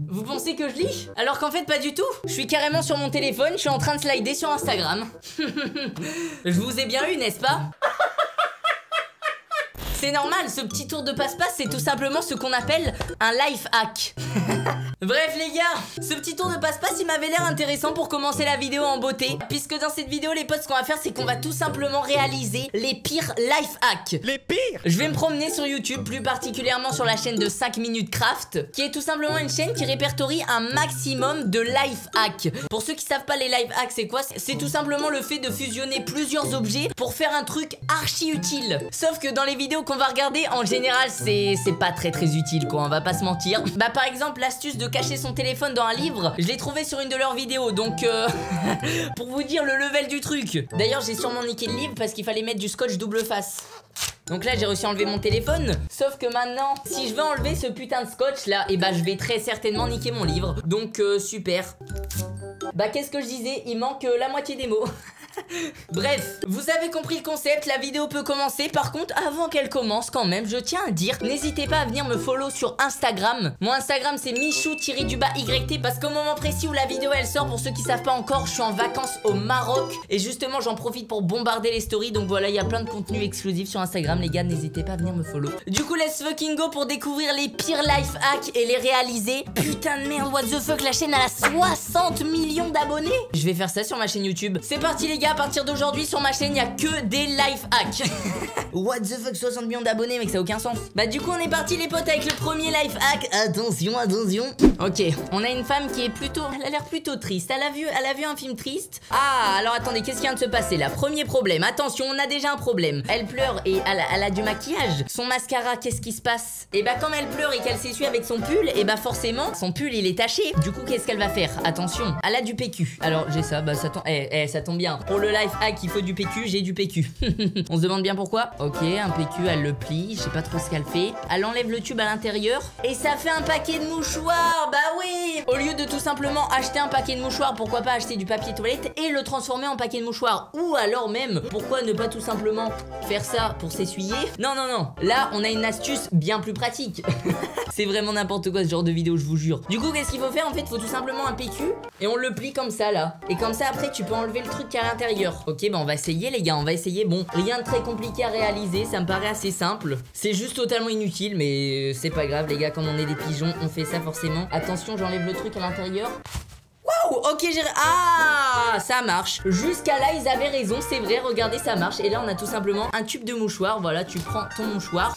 Vous pensez que je lis? Alors qu'en fait pas du tout. Je suis carrément sur mon téléphone, je suis en train de slider sur Instagram. Je vous ai bien eu, n'est-ce pas? C'est normal, ce petit tour de passe-passe, c'est tout simplement ce qu'on appelle un life hack. Bref les gars, ce petit tour de passe-passe, il m'avait l'air intéressant pour commencer la vidéo en beauté. Puisque dans cette vidéo, les potes, ce qu'on va faire, c'est qu'on va tout simplement réaliser les pires life hacks. Les pires? Je vais me promener sur YouTube, plus particulièrement sur la chaîne de 5 minutes craft, qui est tout simplement une chaîne qui répertorie un maximum de life hacks. Pour ceux qui savent pas les life hacks, c'est quoi? C'est tout simplement le fait de fusionner plusieurs objets pour faire un truc archi utile. Sauf que dans les vidéos qu'on va regarder, en général, c'est pas très utile, quoi, on va pas se mentir. Bah par exemple, l'astuce de cacher son téléphone dans un livre, je l'ai trouvé sur une de leurs vidéos, donc pour vous dire le level du truc. D'ailleurs, j'ai sûrement niqué le livre parce qu'il fallait mettre du scotch double face. Donc là j'ai réussi à enlever mon téléphone. Sauf que maintenant, si je veux enlever ce putain de scotch là, et bah je vais très certainement niquer mon livre. Donc super. Bah qu'est-ce que je disais? Il manque la moitié des mots. Bref, vous avez compris le concept, la vidéo peut commencer. Par contre, avant qu'elle commence quand même, je tiens à dire, n'hésitez pas à venir me follow sur Instagram. Mon Instagram c'est Michou_YT, parce qu'au moment précis où la vidéo elle sort, pour ceux qui savent pas encore, je suis en vacances au Maroc. Et justement j'en profite pour bombarder les stories. Donc voilà, il y a plein de contenu exclusif sur Instagram les gars, n'hésitez pas à venir me follow. Du coup let's fucking go pour découvrir les pires life hacks et les réaliser. Putain de merde, what the fuck, la chaîne elle a 60 millions d'abonnés. Je vais faire ça sur ma chaîne YouTube. C'est parti les gars, à partir d'aujourd'hui sur ma chaîne il y a que des life hacks. What the fuck, 60 millions d'abonnés mec, ça a aucun sens. Bah du coup on est parti les potes avec le premier life hack. Attention, attention. Ok, on a une femme qui est plutôt, elle a l'air plutôt triste. Elle a vu un film triste. Ah alors attendez, qu'est-ce qui vient de se passer là? Premier problème, attention, on a déjà un problème. Elle pleure et elle a du maquillage. Son mascara, qu'est-ce qui se passe? Et bah quand elle pleure et qu'elle s'essuie avec son pull, et bah forcément son pull il est taché. Du coup qu'est-ce qu'elle va faire? Attention, elle a du PQ. Alors j'ai ça, bah ça tombe, ça tombe bien. Pour le life hack il faut du PQ, j'ai du PQ. On se demande bien pourquoi. Ok, un PQ, elle le plie, je sais pas trop ce qu'elle fait. Elle enlève le tube à l'intérieur et ça fait un paquet de mouchoirs. Bah oui. Au lieu de tout simplement acheter un paquet de mouchoirs, pourquoi pas acheter du papier toilette et le transformer en paquet de mouchoirs? Ou alors même, pourquoi ne pas tout simplement faire ça pour s'essuyer? Non, non, non. Là, on a une astuce bien plus pratique. C'est vraiment n'importe quoi ce genre de vidéo, je vous jure. Du coup, qu'est-ce qu'il faut faire? En fait, il faut tout simplement un PQ et on le plie comme ça là. Et comme ça, après, tu peux enlever le truc à l'intérieur. Ok, bah on va essayer les gars, on va essayer. Bon, rien de très compliqué à réaliser, ça me paraît assez simple. C'est juste totalement inutile, mais c'est pas grave les gars, comme on est des pigeons, on fait ça forcément. Attention, j'enlève le truc à l'intérieur. Waouh, ok, ah, ça marche. Jusqu'à là, ils avaient raison, c'est vrai, regardez, ça marche. Et là, on a tout simplement un tube de mouchoir. Voilà, tu prends ton mouchoir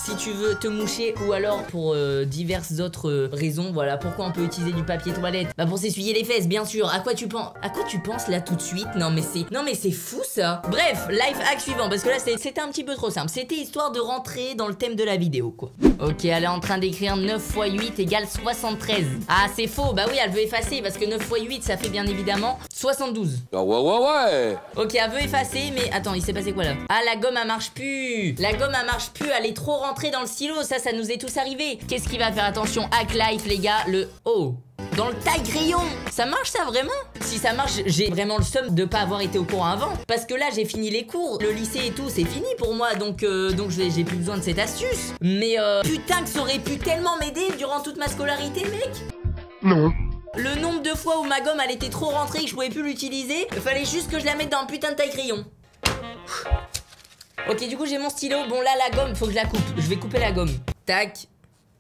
si tu veux te moucher ou alors pour diverses autres raisons. Voilà, pourquoi on peut utiliser du papier toilette? Bah pour s'essuyer les fesses, bien sûr. À quoi tu penses là tout de suite? Non mais c'est fou ça. Bref, life hack suivant, parce que là c'était un petit peu trop simple. C'était histoire de rentrer dans le thème de la vidéo quoi. Ok, elle est en train d'écrire 9 x 8 égale 73. Ah c'est faux, bah oui, elle veut effacer parce que 9 x 8 ça fait bien évidemment 72. Ouais. Ok, elle veut effacer, mais attends, il s'est passé quoi là? Ah, la gomme elle marche plus. La gomme elle marche plus, elle est trop rentrée dans le stylo. Ça nous est tous arrivé. Qu'est-ce qu'il va faire? Attention, hack life les gars, le oh. Dans le taille-crayon. Ça marche ça vraiment? Si ça marche, j'ai vraiment le seum de pas avoir été au courant avant. Parce que là j'ai fini les cours, le lycée et tout, c'est fini pour moi. Donc j'ai plus besoin de cette astuce. Mais putain que ça aurait pu tellement m'aider durant toute ma scolarité mec. Non. Le nombre de fois où ma gomme elle était trop rentrée et que je pouvais plus l'utiliser, il fallait juste que je la mette dans un putain de taille-crayon. Ok, du coup j'ai mon stylo. Bon là la gomme, faut que je la coupe. Je vais couper la gomme. Tac.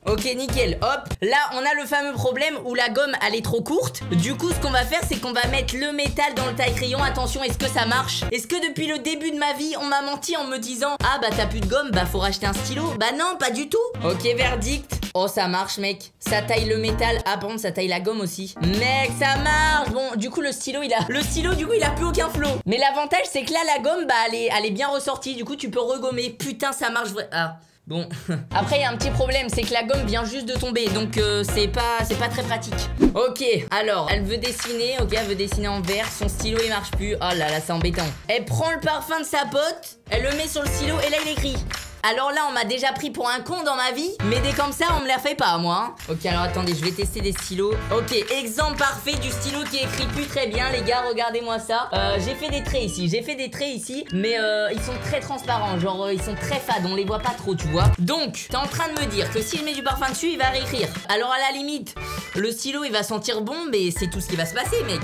Ok, nickel, hop. Là, on a le fameux problème où la gomme, elle est trop courte. Du coup, ce qu'on va faire, c'est qu'on va mettre le métal dans le taille-crayon. Attention, est-ce que ça marche? Est-ce que depuis le début de ma vie, on m'a menti en me disant ah bah t'as plus de gomme, bah faut racheter un stylo? Bah non, pas du tout. Ok, verdict. Oh, ça marche, mec. Ça taille le métal. Ah, bon, ça taille la gomme aussi. Mec, ça marche. Bon, du coup, le stylo, il a plus aucun flow. Mais l'avantage, c'est que là, la gomme, bah, elle est bien ressortie. Du coup, tu peux regommer. Putain, ça marche vrai. Ah. Bon, après il y a un petit problème, c'est que la gomme vient juste de tomber, donc c'est pas très pratique. Ok, alors, elle veut dessiner, ok, elle veut dessiner en vert, son stylo il marche plus, oh là là, c'est embêtant. Elle prend le parfum de sa pote, elle le met sur le stylo et là il écrit. Alors là, on m'a déjà pris pour un con dans ma vie, mais des comme ça, on me la fait pas, moi. Hein. Ok, alors attendez, je vais tester des stylos. Ok, exemple parfait du stylo qui écrit plus très bien, les gars, regardez-moi ça. J'ai fait des traits ici, mais ils sont très transparents, genre ils sont très fades, on les voit pas trop, tu vois. Donc, t'es en train de me dire que si je mets du parfum dessus, il va réécrire. Alors à la limite, le stylo, il va sentir bon, mais c'est tout ce qui va se passer, mec.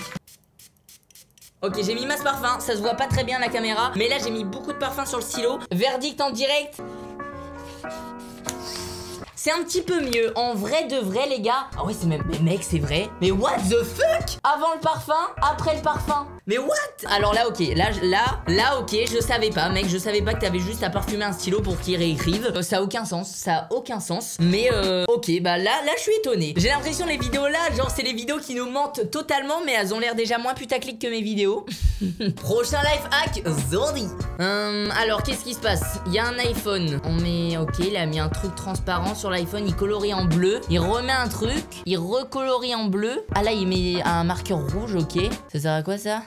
Ok, j'ai mis masse parfum, ça se voit pas très bien la caméra, mais là j'ai mis beaucoup de parfum sur le stylo. Verdict en direct. C'est un petit peu mieux, en vrai de vrai les gars. Ah ouais c'est même, mais mec c'est vrai. Mais what the fuck? Avant le parfum, après le parfum. Mais what? Alors là ok, là ok, je savais pas mec, je savais pas que t'avais juste à parfumer un stylo pour qu'il réécrive. Ça a aucun sens, mais ok, bah là je suis étonné. J'ai l'impression les vidéos là, genre c'est les vidéos qui nous mentent totalement, mais elles ont l'air déjà moins putaclic que mes vidéos. Prochain life hack, Zordi. Alors qu'est-ce qui se passe? Il y a un iPhone, on met, ok, il a mis un truc transparent sur l'iPhone, il colorie en bleu, il remet un truc, il recolorie en bleu. Ah là il met un marqueur rouge, ok. Ça sert à quoi ça?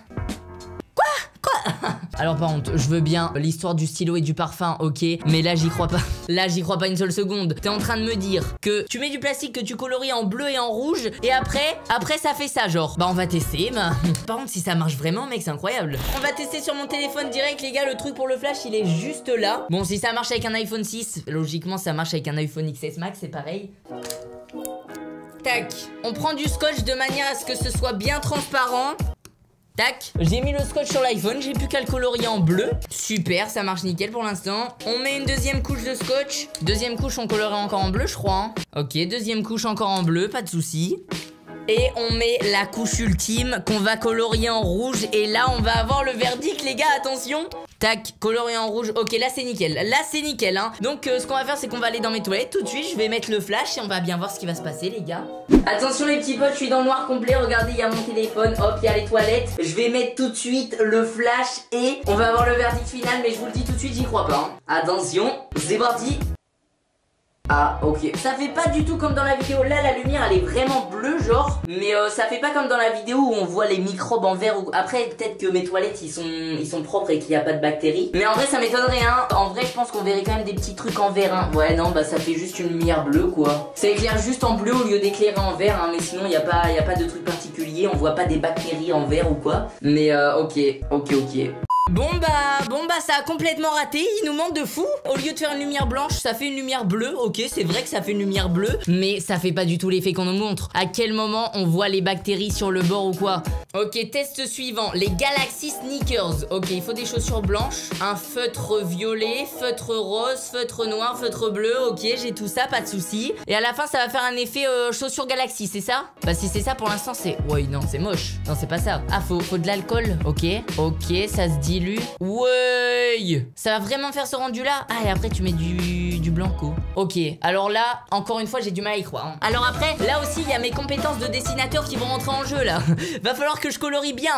Alors par contre, je veux bien l'histoire du stylo et du parfum, ok, mais là j'y crois pas. Là j'y crois pas une seule seconde. T'es en train de me dire que tu mets du plastique que tu colories en bleu et en rouge, et après ça fait ça genre. Bah on va tester, bah. Par contre si ça marche vraiment mec, c'est incroyable. On va tester sur mon téléphone direct les gars, le truc pour le flash il est juste là. Bon si ça marche avec un iPhone 6, logiquement ça marche avec un iPhone XS Max, c'est pareil. Tac, on prend du scotch de manière à ce que ce soit bien transparent. Tac, j'ai mis le scotch sur l'iPhone, j'ai plus qu'à le colorier en bleu. Super, ça marche nickel pour l'instant. On met une deuxième couche de scotch. Deuxième couche, on colorie encore en bleu, je crois. Hein. Ok, deuxième couche encore en bleu, pas de souci. Et on met la couche ultime qu'on va colorier en rouge. Et là, on va avoir le verdict, les gars, attention. Tac, colorier en rouge. Ok, là, c'est nickel. Là, c'est nickel, hein. Donc, ce qu'on va faire, c'est qu'on va aller dans mes toilettes tout de suite. Je vais mettre le flash et on va bien voir ce qui va se passer, les gars. Attention, les petits potes, je suis dans le noir complet. Regardez, il y a mon téléphone. Hop, il y a les toilettes. Je vais mettre tout de suite le flash et on va avoir le verdict final. Mais je vous le dis tout de suite, j'y crois pas. Hein. Attention, c'est parti. Ah ok, ça fait pas du tout comme dans la vidéo. Là la lumière elle est vraiment bleue genre. Mais ça fait pas comme dans la vidéo où on voit les microbes en verre ou... Après peut-être que mes toilettes ils sont propres et qu'il n'y a pas de bactéries. Mais en vrai ça m'étonnerait hein. En vrai je pense qu'on verrait quand même des petits trucs en verre hein. Ouais non bah ça fait juste une lumière bleue quoi. Ça éclaire juste en bleu au lieu d'éclairer en vert hein. Mais sinon y a pas de truc particulier. On voit pas des bactéries en verre ou quoi. Mais ok. Bon bah ça a complètement raté, il nous manque de fou. Au lieu de faire une lumière blanche, ça fait une lumière bleue. Ok, c'est vrai que ça fait une lumière bleue, mais ça fait pas du tout l'effet qu'on nous montre. À quel moment on voit les bactéries sur le bord ou quoi? Ok, test suivant, les Galaxy Sneakers. Ok, il faut des chaussures blanches, un feutre violet, feutre rose, feutre noir, feutre bleu. Ok, j'ai tout ça, pas de souci. Et à la fin ça va faire un effet chaussure Galaxy, c'est ça? Bah si c'est ça pour l'instant c'est... Ouais non c'est moche, non c'est pas ça. Ah faut de l'alcool, ok, ça se dilue. Ouais, ça va vraiment faire ce rendu là. Ah et après tu mets du blanco. Ok, alors là encore une fois j'ai du mal à y croire hein. Alors après là aussi il y a mes compétences de dessinateur qui vont rentrer en jeu là. Va falloir que je colorie bien.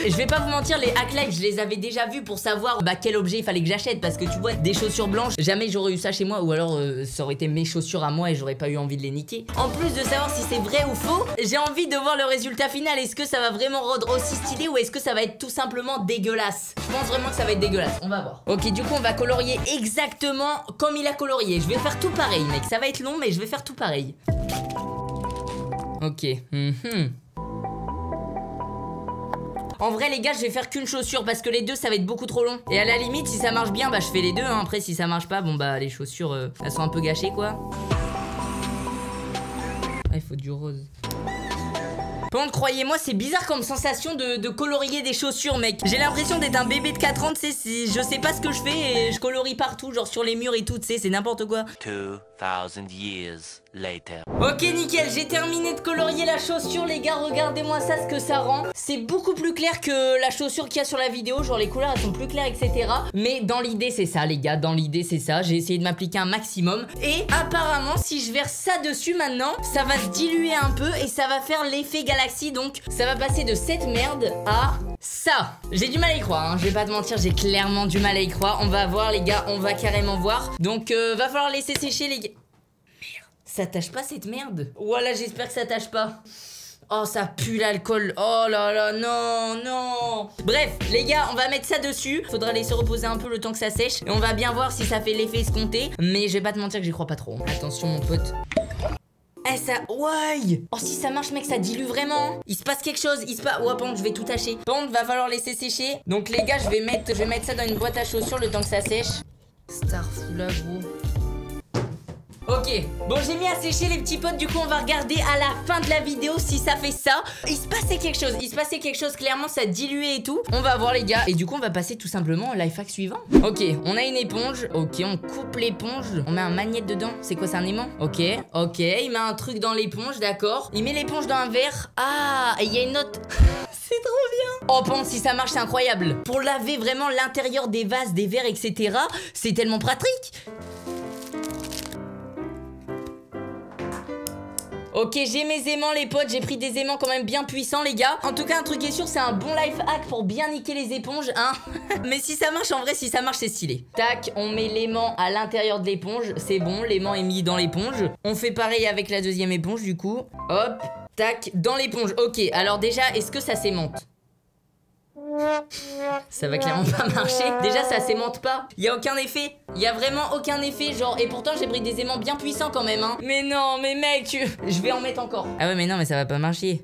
Je vais pas vous mentir, les hack live je les avais déjà vus pour savoir bah quel objet il fallait que j'achète. Parce que tu vois des chaussures blanches, jamais j'aurais eu ça chez moi. Ou alors ça aurait été mes chaussures à moi et j'aurais pas eu envie de les niquer. En plus de savoir si c'est vrai ou faux, j'ai envie de voir le résultat final. Est-ce que ça va vraiment rendre aussi stylé ou est-ce que ça va être tout simplement dégueulasse? Je pense vraiment que ça va être dégueulasse, on va voir. Ok, du coup on va colorier exactement comme il a colorié. Je vais faire tout pareil mec, ça va être long mais je vais faire tout pareil. Ok. En vrai les gars je vais faire qu'une chaussure parce que les deux ça va être beaucoup trop long. Et à la limite si ça marche bien bah je fais les deux hein. Après si ça marche pas bon bah les chaussures elles sont un peu gâchées quoi. Ah il faut du rose. Par contre, croyez-moi, c'est bizarre comme sensation de colorier des chaussures, mec. J'ai l'impression d'être un bébé de 4 ans, tu sais, je sais pas ce que je fais et je colorie partout, genre sur les murs et tout, tu sais, c'est n'importe quoi. 2000 years later. Ok, nickel, j'ai terminé de colorier la chaussure, les gars, regardez-moi ça, ce que ça rend. C'est beaucoup plus clair que la chaussure qu'il y a sur la vidéo, genre les couleurs, elles sont plus claires, etc. Mais dans l'idée, c'est ça, les gars, dans l'idée, c'est ça. J'ai essayé de m'appliquer un maximum. Et apparemment, si je verse ça dessus maintenant, ça va se diluer un peu et ça va faire l'effet Galaxy, donc ça va passer de cette merde à... ça. J'ai du mal à y croire, hein. Je vais pas te mentir, j'ai clairement du mal à y croire. On va voir les gars, on va carrément voir. Donc va falloir laisser sécher les gars. Merde, ça tâche pas cette merde? Voilà, j'espère que ça tâche pas. Oh, ça pue l'alcool. Oh là là, non, non. Bref, les gars, on va mettre ça dessus. Faudra laisser reposer un peu le temps que ça sèche. Et on va bien voir si ça fait l'effet escompté. Mais je vais pas te mentir que j'y crois pas trop. Attention, mon pote. Eh, ça... Ouais. Oh, si ça marche, mec, ça dilue vraiment. Il se passe quelque chose. Ouais, bon, je vais tout tâcher. Bon, va falloir laisser sécher. Donc, les gars, je vais mettre ça dans une boîte à chaussures le temps que ça sèche. Starfula, gros. Ok, bon j'ai mis à sécher les petits potes, du coup on va regarder à la fin de la vidéo si ça fait ça. Il se passait quelque chose, clairement ça diluait et tout. On va voir les gars, et du coup on va passer tout simplement au life hack suivant. Ok, on a une éponge, ok on coupe l'éponge, on met un magnète dedans, c'est quoi, c'est un aimant? Ok, il met un truc dans l'éponge, d'accord. Il met l'éponge dans un verre, ah, et il y a une note. C'est trop bien. Oh, pense si ça marche, c'est incroyable. Pour laver vraiment l'intérieur des vases, des verres, etc. C'est tellement pratique. Ok, j'ai mes aimants les potes, j'ai pris des aimants quand même bien puissants les gars. En tout cas un truc est sûr, c'est un bon life hack pour bien niquer les éponges hein. Mais si ça marche, en vrai si ça marche c'est stylé. Tac, on met l'aimant à l'intérieur de l'éponge. C'est bon, l'aimant est mis dans l'éponge. On fait pareil avec la deuxième éponge du coup. Hop, tac, dans l'éponge. Ok, alors déjà, est-ce que ça s'aimante? Ça va clairement pas marcher. Déjà ça s'aimante pas. Il y a aucun effet. Il y a vraiment aucun effet genre. Et pourtant j'ai pris des aimants bien puissants quand même hein. Mais non mais mec je vais en mettre encore. Ah ouais mais non mais ça va pas marcher.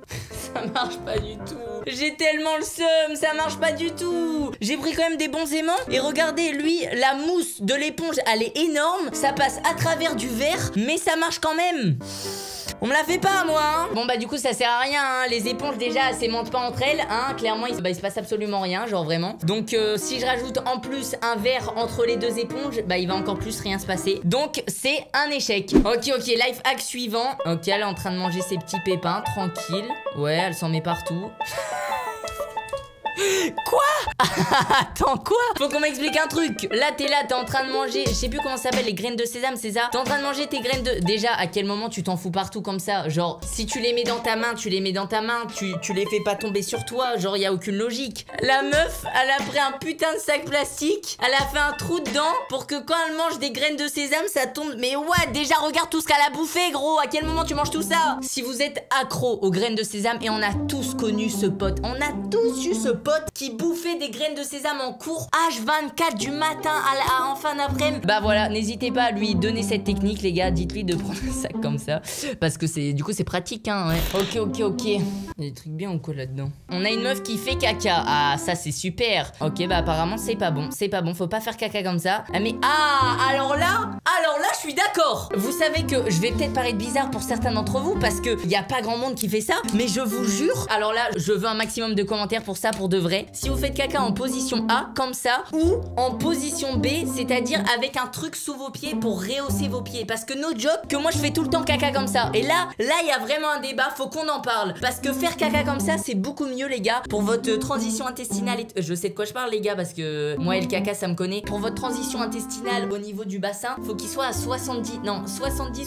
Ça marche pas du tout. J'ai tellement le seum, ça marche pas du tout. J'ai pris quand même des bons aimants. Et regardez lui, la mousse de l'éponge elle est énorme. Ça passe à travers du verre. Mais ça marche quand même. On me la fait pas moi hein. Bon bah du coup ça sert à rien hein. Les éponges déjà elles s'aimantent pas entre elles hein. Clairement il se passe absolument rien genre vraiment. Donc si je rajoute en plus un verre entre les deux éponges, bah il va encore plus rien se passer. Donc c'est un échec. Ok life hack suivant. Ok elle est en train de manger ses petits pépins tranquille. Ouais elle s'en met partout. Quoi? Attends quoi? Faut qu'on m'explique un truc. Là t'es en train de manger, je sais plus comment ça s'appelle, les graines de sésame c'est ça? T'es en train de manger tes graines de... Déjà à quel moment tu t'en fous partout comme ça? Genre si tu les mets dans ta main, tu les fais pas tomber sur toi. Genre y a aucune logique. La meuf elle a pris un putain de sac plastique, elle a fait un trou dedans pour que quand elle mange des graines de sésame ça tombe. Mais ouais déjà regarde tout ce qu'elle a bouffé gros. À quel moment tu manges tout ça? Si vous êtes accro aux graines de sésame, et on a tous connu ce pote, on a tous eu ce pote qui bouffait des graines de sésame en cours H24 du matin en fin d'après-midi. Bah voilà, n'hésitez pas à lui donner cette technique les gars, dites-lui de prendre un sac comme ça parce que du coup c'est pratique hein ouais. Ok. Il y a des trucs bien ou quoi là-dedans? On a une meuf qui fait caca. Ah ça c'est super. Ok bah apparemment c'est pas bon, faut pas faire caca comme ça. Ah mais alors là je suis d'accord. Vous savez que je vais peut-être paraître bizarre pour certains d'entre vous parce que y a pas grand monde qui fait ça, mais je vous jure, alors là je veux un maximum de commentaires pour ça pour de vrai. Si vous faites caca en position A comme ça ou en position B, c'est-à-dire avec un truc sous vos pieds pour rehausser vos pieds, parce que no joke que moi je fais tout le temps caca comme ça. Et là il y a vraiment un débat, faut qu'on en parle parce que faire caca comme ça c'est beaucoup mieux les gars pour votre transition intestinale et je sais de quoi je parle les gars parce que moi et le caca ça me connaît. Pour votre transition intestinale au niveau du bassin, faut qu'il soit à 70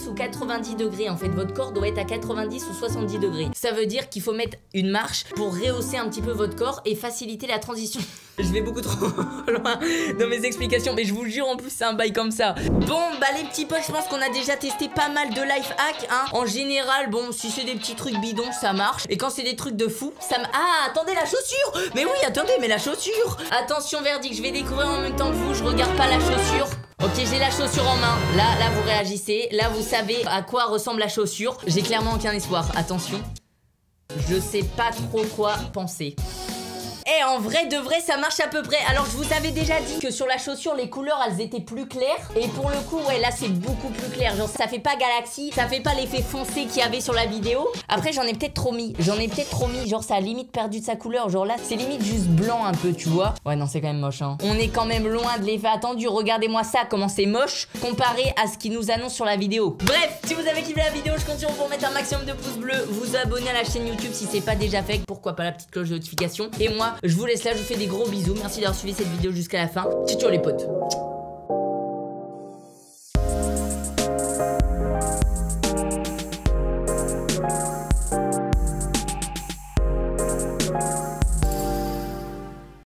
ou 90 degrés en fait. Votre corps doit être à 90 ou 70 degrés. Ça veut dire qu'il faut mettre une marche pour rehausser un petit peu votre corps et faciliter la transition. Je vais beaucoup trop loin dans mes explications, mais je vous jure en plus c'est un bail comme ça. Bon bah les petits potes, je pense qu'on a déjà testé pas mal de life hack hein. En général bon si c'est des petits trucs bidons ça marche, et quand c'est des trucs de fou ça Ah attendez la chaussure. Mais oui attendez mais la chaussure. Attention verdict, je vais découvrir en même temps que vous, je regarde pas la chaussure. Ok j'ai la chaussure en main. Là vous réagissez, là vous savez à quoi ressemble la chaussure. J'ai clairement aucun espoir, attention. Je sais pas trop quoi penser. Et en vrai de vrai ça marche à peu près. Alors je vous avais déjà dit que sur la chaussure les couleurs elles étaient plus claires. Et pour le coup ouais là c'est beaucoup plus clair. Genre ça fait pas galaxie, ça fait pas l'effet foncé qu'il y avait sur la vidéo. Après j'en ai peut-être trop mis. Genre ça a limite perdu de sa couleur. Genre là c'est limite juste blanc un peu tu vois. Ouais non c'est quand même moche hein. On est quand même loin de l'effet attendu. Regardez-moi ça comment c'est moche comparé à ce qu'ils nous annoncent sur la vidéo. Bref si vous avez kiffé la vidéo je compte sur vous pour mettre un maximum de pouces bleus. Vous abonner à la chaîne YouTube si c'est pas déjà fait. Pourquoi pas la petite cloche de notification. Et moi je vous laisse là, je vous fais des gros bisous. Merci d'avoir suivi cette vidéo jusqu'à la fin. Ciao les potes.